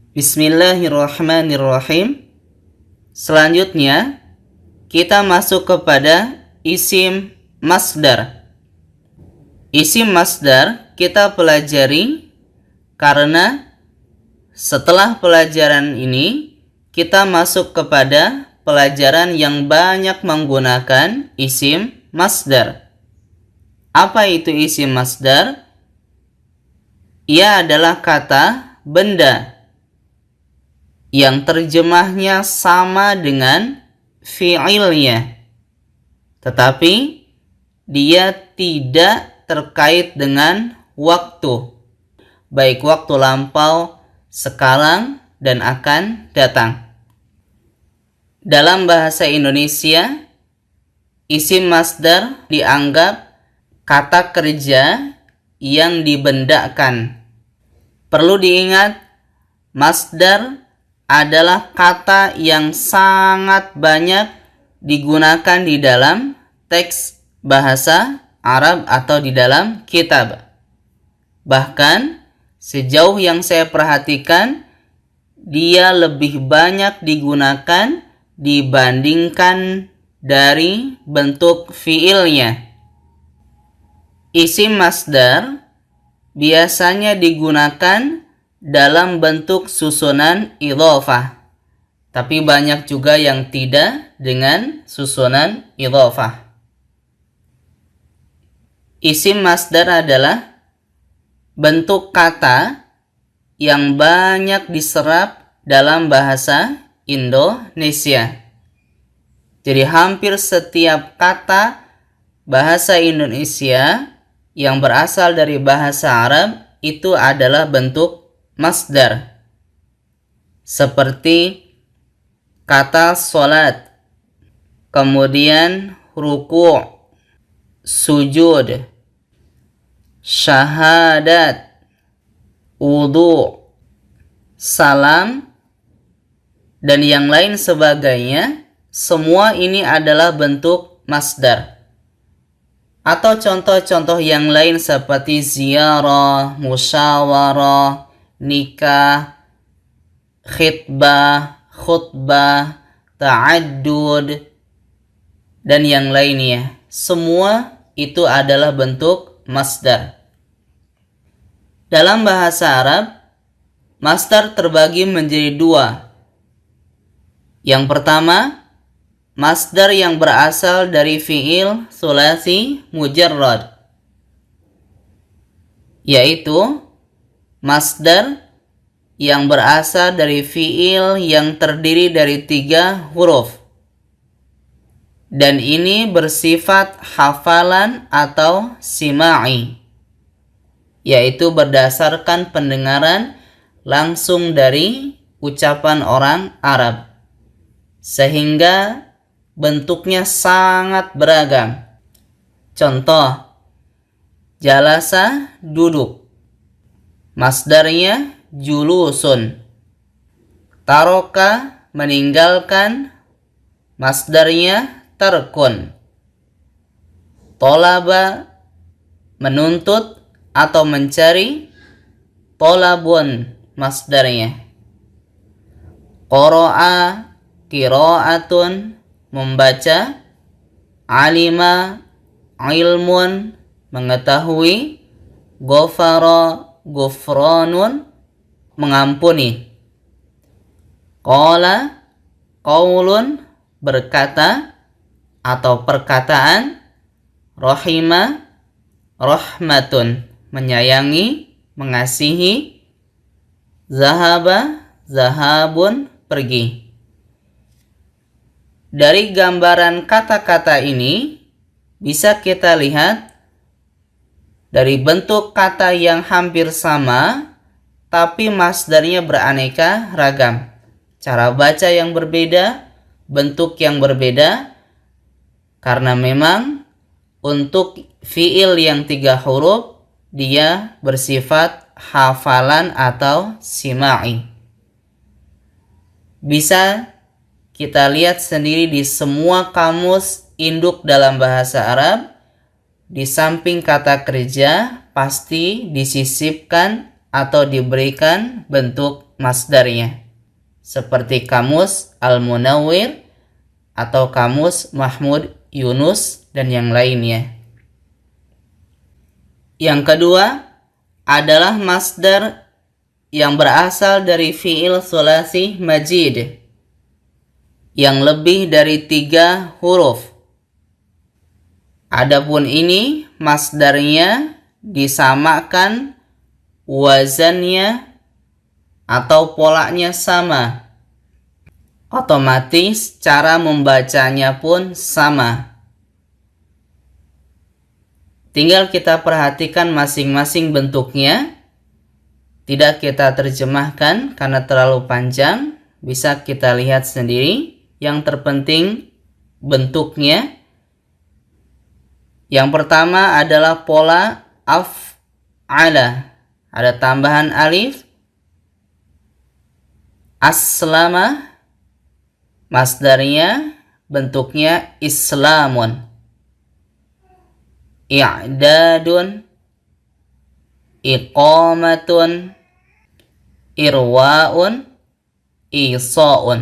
Bismillahirrahmanirrahim. Selanjutnya, kita masuk kepada isim masdar. Isim masdar kita pelajari karena setelah pelajaran ini, kita masuk kepada pelajaran yang banyak menggunakan isim masdar. Apa itu isim masdar? Ia adalah kata benda yang terjemahnya sama dengan fi'ilnya, tetapi dia tidak terkait dengan waktu, baik waktu lampau, sekarang, dan akan datang. Dalam bahasa Indonesia, isim masdar dianggap kata kerja yang dibendakan. Perlu diingat, masdar adalah kata yang sangat banyak digunakan di dalam teks bahasa Arab atau di dalam kitab. Bahkan, sejauh yang saya perhatikan, dia lebih banyak digunakan dibandingkan dari bentuk fiilnya. Isim masdar biasanya digunakan dalam bentuk susunan idhofah, tapi banyak juga yang tidak dengan susunan idhofah. Isim masdar adalah bentuk kata yang banyak diserap dalam bahasa Indonesia. Jadi hampir setiap kata bahasa Indonesia yang berasal dari bahasa Arab itu adalah bentuk masdar. Seperti kata sholat, kemudian ruku', sujud, syahadat, wudu, salam, dan yang lain sebagainya. Semua ini adalah bentuk masdar. Atau contoh-contoh yang lain seperti ziarah, musyawarah, nikah, khitbah, khutbah, ta'addud, dan yang lainnya. Semua itu adalah bentuk masdar. Dalam bahasa Arab, masdar terbagi menjadi dua. Yang pertama, masdar yang berasal dari fi'il tsulasi mujarrad, yaitu masdar yang berasal dari fi'il yang terdiri dari 3 huruf. Dan ini bersifat hafalan atau sima'i, yaitu berdasarkan pendengaran langsung dari ucapan orang Arab, sehingga bentuknya sangat beragam. Contoh, jalasa, duduk. Masdarnya julusun. Taroka, meninggalkan. Masdarnya tarkun. Tolaba, menuntut atau mencari. Tolabun, masdarnya. Qoro'a, qira'atun, membaca. Alima, ilmun, mengetahui. Ghafara, ghufranun, mengampuni. Qala, qaulun, berkata atau perkataan. Rahima, rahmatun, menyayangi, mengasihi. Zahaba, zahabun, pergi. Dari gambaran kata-kata ini bisa kita lihat dari bentuk kata yang hampir sama, tapi masdarnya beraneka ragam. Cara baca yang berbeda, bentuk yang berbeda, karena memang untuk fi'il yang 3 huruf, dia bersifat hafalan atau sima'i. Bisa kita lihat sendiri di semua kamus induk dalam bahasa Arab, di samping kata kerja pasti disisipkan atau diberikan bentuk masdarnya, seperti kamus Al-Munawwir atau kamus Mahmud Yunus dan yang lainnya. Yang kedua adalah masdar yang berasal dari fi'il sulasi majid yang lebih dari 3 huruf. Adapun ini masdarnya disamakan wazannya atau polanya sama. Otomatis cara membacanya pun sama. Tinggal kita perhatikan masing-masing bentuknya. Tidak kita terjemahkan karena terlalu panjang. Bisa kita lihat sendiri. Yang terpenting bentuknya. Yang pertama adalah pola af'ala. Ada tambahan alif. Aslama. Masdarnya bentuknya islamun. I'dadun. Iqamatun. Irwa'un. Isa'un.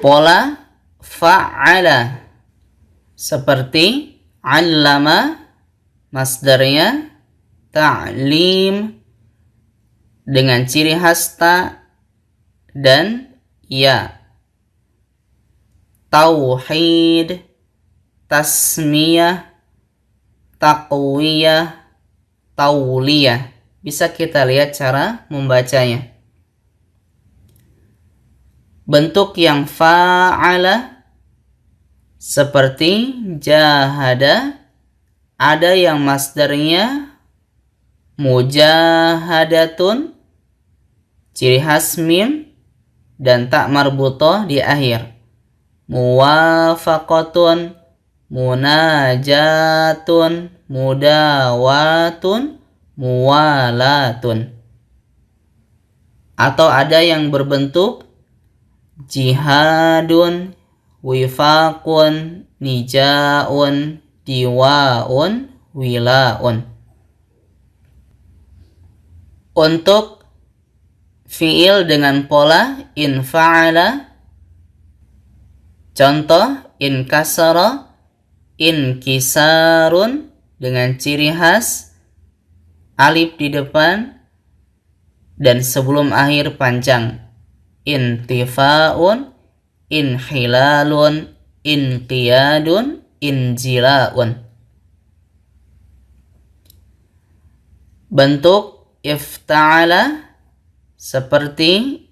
Pola fa'ala. Seperti allama. Masdarnya ta'lim. Dengan ciri khas ta dan ya. Tauhid, tasmiyah, taqwiyah, tauliyah. Bisa kita lihat cara membacanya. Bentuk yang fa'ala seperti jahada, ada yang masdarnya mujahadatun, ciri khas mim dan tak marbutoh di akhir. Muwafaqatun, munajatun, mudawatun, muwalatun. Atau ada yang berbentuk jihadun, wifaqun, nijaun, diwaun, wilaun. Untuk fiil dengan pola in fa'ala, contoh in kasara, in kisarun dengan ciri khas alif di depan dan sebelum akhir panjang. Intifa'un, inhilalun, inqiyadun, injilaun. Bentuk ifta'ala seperti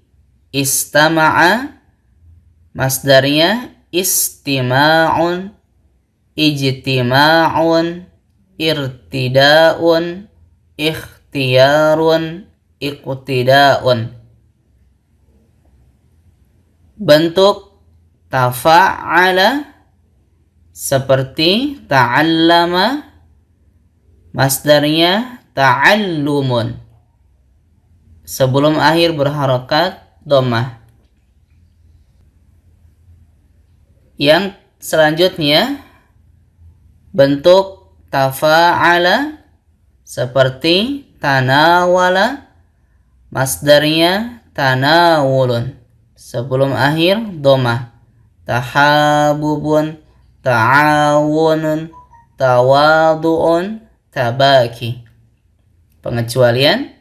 istama'a, masdarnya istima'un, ijtima'un, irtida'un, ikhtiyarun, iqtida'un. Bentuk tafa'ala seperti ta'allama, masdarnya ta'allumun, sebelum akhir berharokat dhammah. Yang selanjutnya bentuk tafa'ala seperti tanawala, masdarnya tanawulun, sebelum akhir dhammah. Tahabubun, ta'awunun, tawadu'un, tabaki. Pengecualian.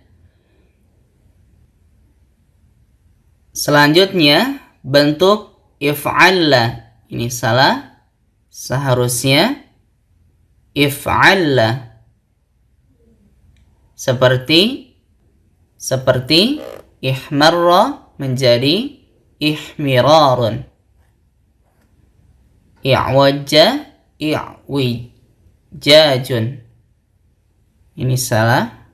Selanjutnya bentuk if'alla. Ini salah. Seharusnya if'alla. Seperti ihmarra menjadi ihmirarun. I'wajja, i'wijajun. Ini salah.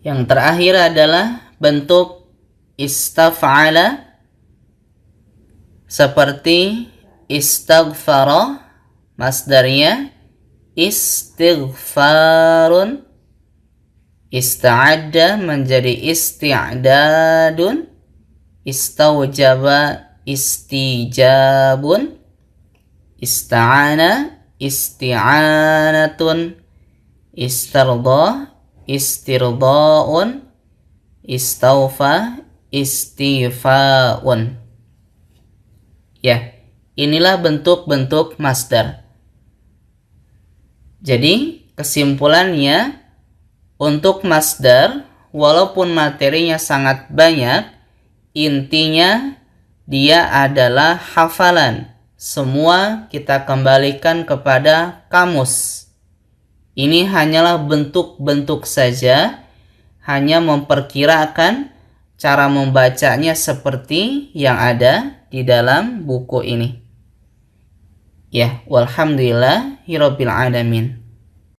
Yang terakhir adalah bentuk istaf'ala seperti istaghfara, masdarnya istighfarun, ista'adda menjadi isti'dadun, istawjaba istijabun, ista'ana isti'anatun, istarda istirda'un, istaufa, istifa'un. Ya, inilah bentuk-bentuk masdar. Jadi, kesimpulannya, untuk masdar, walaupun materinya sangat banyak, intinya dia adalah hafalan. Semua kita kembalikan kepada kamus. Ini hanyalah bentuk-bentuk saja, hanya memperkirakan cara membacanya seperti yang ada di dalam buku ini. Ya, walhamdulillahirabbil alamin.